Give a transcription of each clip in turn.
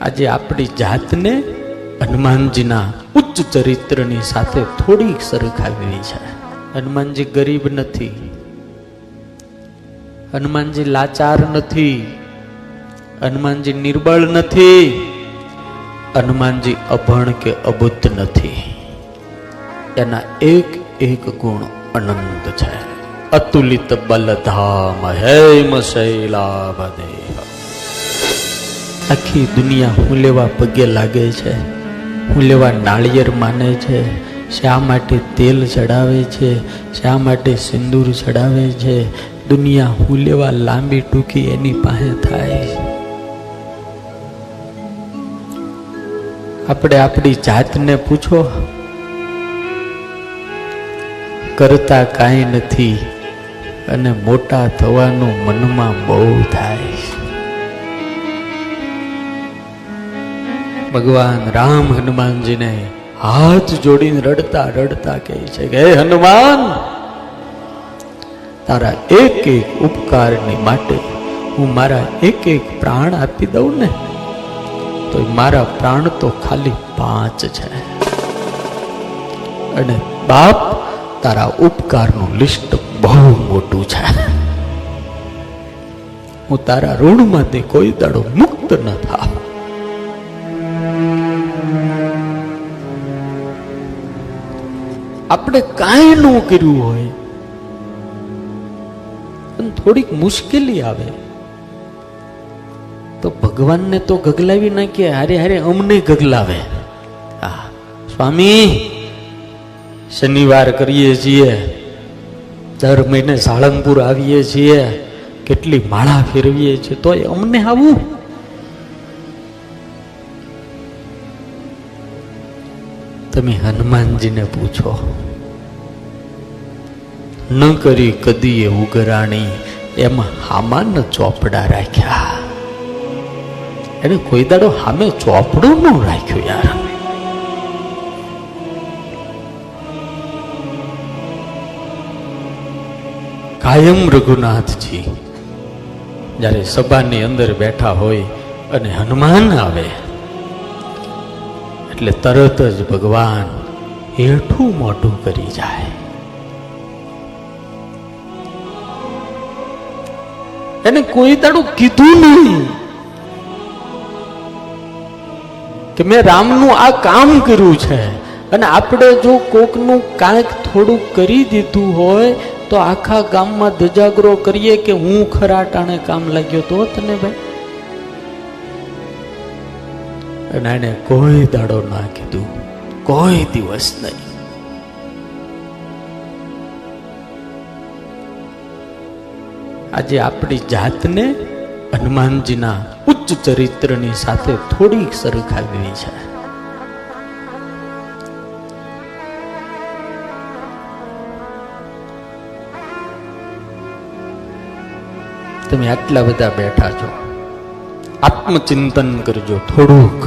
આજે આપણી જાતને હનુમાનજીના ઉચ્ચ ચરિત્રની સાથે થોડીક સરખાવી છે. હનુમાનજી ગરીબ નથી, હનુમાનજી લાચાર નથી, હનુમાનજી નિર્બળ નથી, હનુમાનજી અભણ કે અબુદ્ધ નથી. એના એક એક ગુણ અનંત છે. અતુલિત બલધામ હેમ શૈલાભદેહ. આખી દુનિયા હું લેવા પગે લાગે છે, હું લેવા નાળિયેર માને છે, શા માટે તેલ ચડાવે છે, શા માટે સિંદૂર ચડાવે છે. દુનિયા હું લેવા લાંબી ટૂંકી એની પાસે થાય છે. આપણે આપણી જાતને પૂછો, કરતા કાંઈ નથી અને મોટા થવાનું મનમાં બહુ થાય છે. ભગવાન રામ હનુમાનજીને હાથ જોડીને રડતા રડતા કહે છે કે હે હનુમાન, તારા એક એક ઉપકારની માટે હું મારા એક એક પ્રાણ આપી દઉં ને તો મારા પ્રાણ તો ખાલી 5 છે. અને બાપ, તારા ઉપકારનું લિસ્ટ બહુ મોટું છે. હું તારા ઋણમાંથી કોઈ દાડો મુક્ત ન થાવ. આપણે કાંઈ ન કર્યું હોય પણ થોડીક મુશ્કેલી આવે તો ભગવાનને તો ગગલાવી નાખીએ, હારે હારે અમને ગગલાવે. હા સ્વામી, શનિવાર કરીએ છીએ, દર મહિને સાળંગપુર આવીએ છીએ, કેટલી માળા ફેરવીએ છીએ, તોય અમને આવું. તમે હનુમાનજીને પૂછો, ન કરી કદીએ ઉગરાણી, એમાં હામાન ચોપડા રાખ્યા. એને કોઈ દાડો હામે ચોપડું ન રાખ્યું યાર. કાયમ રઘુનાથજી જ્યારે સભાની અંદર બેઠા હોય અને હનુમાન આવે એટલે તરત જ ભગવાન હેઠું મોઢું કરી જાય. એને કોઈ દાડું કીધું નહીં કે મેં રામનું આ કામ કર્યું છે. અને આપણે જો કોકનું કાંઈક થોડું કરી દીધું હોય તો આખા ગામમાં ધજાગરો કરીએ કે હું ખરા ટાણે કામ લાગ્યો તો તને ભાઈ. અને એને કોઈ દાડો ના કીધું, કોઈ દિવસ નહીં. આજે આપણી જાતને હનુમાનજીના ઉચ્ચ ચરિત્રની સાથે થોડીક સરખાવી છે. તમે આટલા બધા બેઠા છો, આત્મચિંતન કરજો થોડુંક.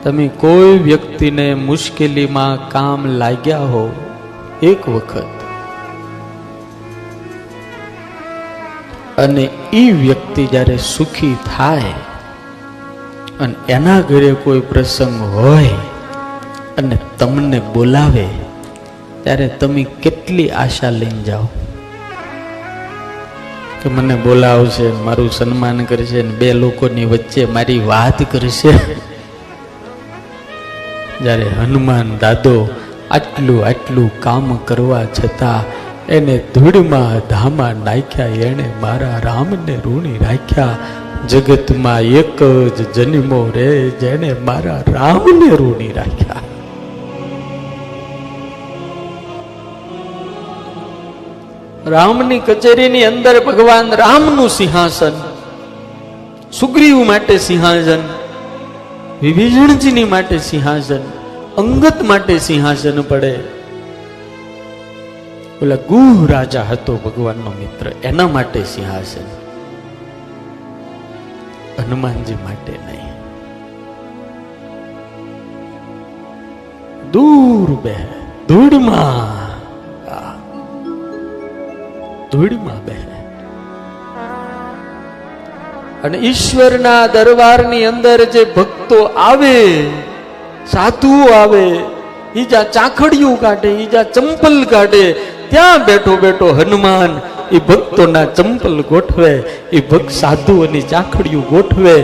તમે કોઈ વ્યક્તિને મુશ્કેલીમાં કામ લાગ્યા હો એક વખત, અને એ વ્યક્તિ જ્યારે સુખી થાય અને એના ઘરે કોઈ પ્રસંગ હોય અને તમને બોલાવે ત્યારે તમે કેટલી આશા લઈને જાઓ કે મને બોલાવશે, મારું સન્માન કરશે, ને 2 લોકોની વચ્ચે મારી વાત કરશે. જ્યારે હનુમાન દાદો આટલું આટલું કામ કરવા છતાં એને ધૂળમાં ધામા નાખ્યા, એને મારા રામને ઋણી રાખ્યા. જગતમાં એક જ જન્મો રે જેને મારા રામને ઋણી રાખ્યા. રામની કચેરીની અંદર ભગવાન રામનું સિંહાસન, સુગ્રીવ માટે સિંહાસન, વિભીષણજીની માટે સિંહાસન, અંગત માટે સિંહાસન પડે. ઓલા ગુહ રાજા હતો ભગવાનનો મિત્ર, એના માટે સિંહાસન. હનુમાનજી માટે નહીં. દૂર બે ધૂળમાં બે અને ઈશ્વરના દરબારની અંદર જે ભક્તો આવે, સાધુઓ આવે, ઈજા ચાખડિયું કાઢે, ઈજા ચંપલ કાઢે, ત્યાં બેઠો બેઠો હનુમાન એ ભક્તોના ચંપલ ગોઠવે, એ ભક્ત સાધુઓની ચાખડિયું ગોઠવે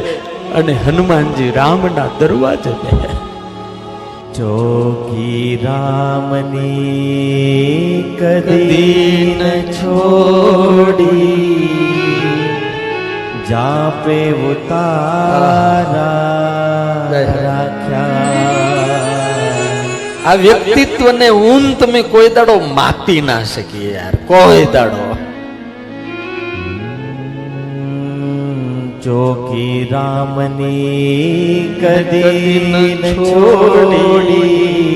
અને હનુમાનજી રામના દરવાજે બેહે. ચોકી રામની કદી ન છોડી, જાપે ઉતારા રાખ્યા. આ વ્યક્તિત્વને હું તમે કોઈ દાડો માપી ના શકીએ યાર, કોઈ દાડો. ચોકી રામની કદી ન છોડી,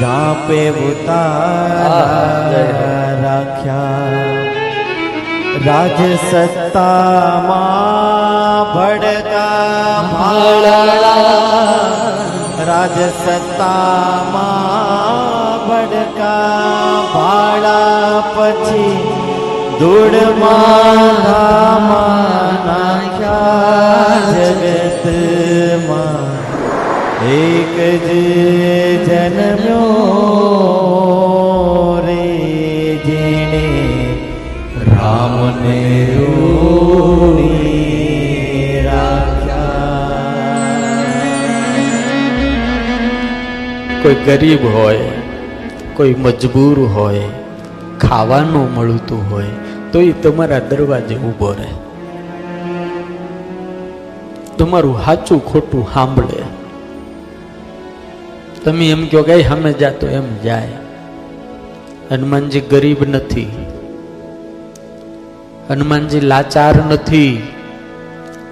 જાપે ઉતારા રાખ્યા. રાજ સત્તામાં ભડકા ભાળા, રાજ સત્તામાં ભડકા ભાળા, પછી ધૂળમાં નાખ્યા. જગતમાં એક જ જન્મ્યો રે, જેણે રામને રૂણી રાખ્યા. કોઈ ગરીબ હોય, કોઈ મજબૂર હોય, ખાવાનું મળતું હોય તો એ તમારા દરવાજે ઊભો રહે, તમારું સાચું ખોટું સાંભળે. તમે એમ કહો કે સામે જા તો એમ જાય. હનુમાનજી ગરીબ નથી, હનુમાનજી લાચાર નથી,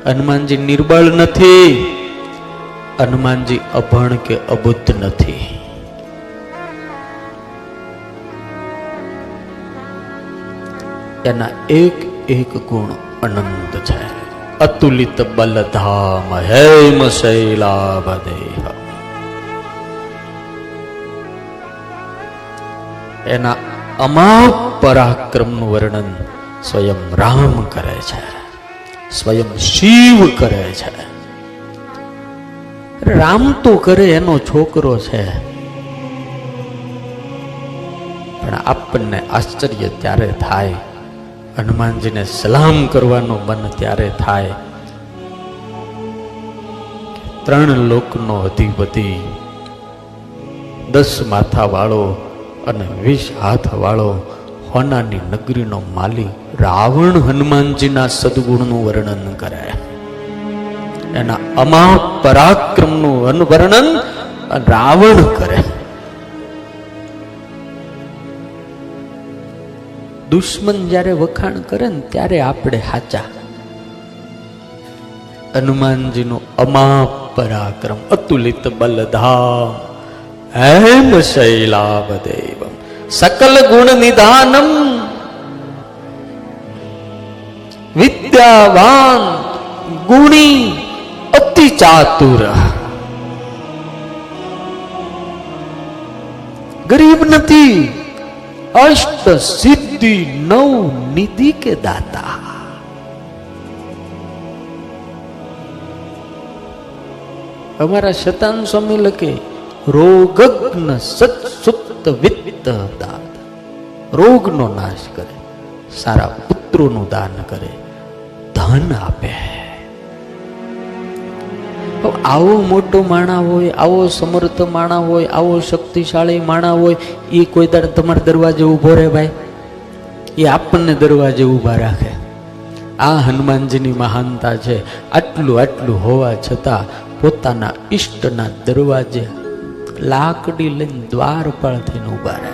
હનુમાનજી નિર્બળ નથી, હનુમાનજી અભણ કે અબુદ્ધ નથી. એના એક એક ગુણ અનંત છે. અતુલિત બલધામ હેમ શૈલાભદેહ. એના અમાપ પરાક્રમનું વર્ણન સ્વયં રામ કરે છે, સ્વયં શિવ કરે છે. રામ તો કરે, એનો છોકરો છે. પણ આપણને આશ્ચર્ય ત્યારે થાય, હનુમાનજીને સલામ કરવાનું મન ત્યારે થાય. 3 લોકનો અધિપતિ, 10 માથા વાળો અને 20 હાથ વાળો હોનાની નગરીનો માલિક રાવણ હનુમાનજીના સદગુણનું વર્ણન કરે. એના અમાપ પરાક્રમનું વર્ણન રાવણ કરે. દુશ્મન જ્યારે વખાણ કરે ને ત્યારે આપણે સાચા. હનુમાનજીનું અમાપ પરાક્રમ, અતુલિત બલધામ હેમ શૈલાભદેવમ, સકલ ગુણ નિધાનમ, વિદ્યાવાન ગુણી અતિ ચાતુર. ગરીબ નથી, અષ્ટ સિદ્ધિ 9 નિધિ કે દાતા. અમારા શતાન સ્વામી લખે રોગગ્ન સત્સુત વિત્ત દાત. રોગનો નાશ કરે, સારા પુત્રોનું દાન કરે, ધન આપે. આવો મોટો માણા હોય, આવો સમર્થ માણા હોય, આવો શક્તિશાળી માણા હોય, એ કોઈ દાડે તમારા દરવાજે ઊભો રહે ભાઈ? એ આપણને દરવાજે ઊભા રાખે. આ હનુમાનજીની મહાનતા છે. આટલું આટલું હોવા છતાં પોતાના ઈષ્ટના દરવાજે લાકડી લઈને દ્વારપાળ થઈને ઊભા રહે.